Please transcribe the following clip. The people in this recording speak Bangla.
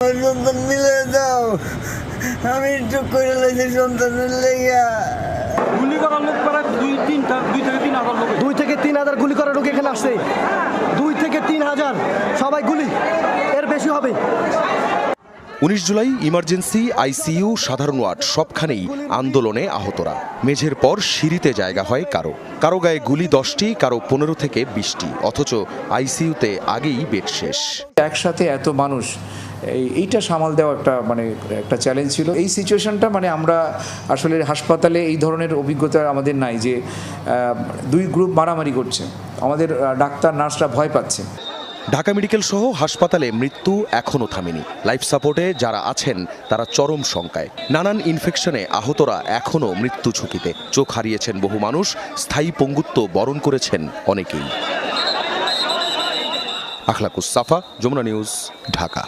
সন্তান মিলে দাও, আমি একটু করে লাগছি সন্তানের লেগা। গুলি করার লোক প্রায় 2 থেকে 3 হাজার গুলি করার লোক এখানে আসছে। 2 থেকে 3 হাজার সবাই গুলি, এর বেশি হবে। 19 জুলাই ইমার্জেন্সি, আইসিইউ, সাধারণ ওয়ার্ড সবখানেই আন্দোলনে আহতরা। মেঝের পর সিঁড়িতে জায়গা হয় কারো কারো গায়ে গুলি 10টি, কারো 15 থেকে 20টি, অথচ আইসিইউতে আগেই বেড শেষ। একসাথে এত মানুষ, এইটা সামাল দেওয়া একটা চ্যালেঞ্জ ছিল। এই সিচুয়েশনটা আমরা আসলে হাসপাতালে এই ধরনের অভিজ্ঞতা আমাদের নাই যে 2 গ্রুপ মারামারি করছে, আমাদের ডাক্তার নার্সরা ভয় পাচ্ছে। ঢাকা মেডিকেল সহ হাসপাতালে মৃত্যু এখনও থামেনি। লাইফ সাপোর্টে যারা আছেন তারা চরম শঙ্কায়। নানান ইনফেকশনে আহতরা এখনও মৃত্যু ঝুঁকিতে। চোখ হারিয়েছেন বহু মানুষ, স্থায়ী পঙ্গুত্ব বরণ করেছেন অনেকেই। আখলাকুস সাফা, যমুনা নিউজ, ঢাকা।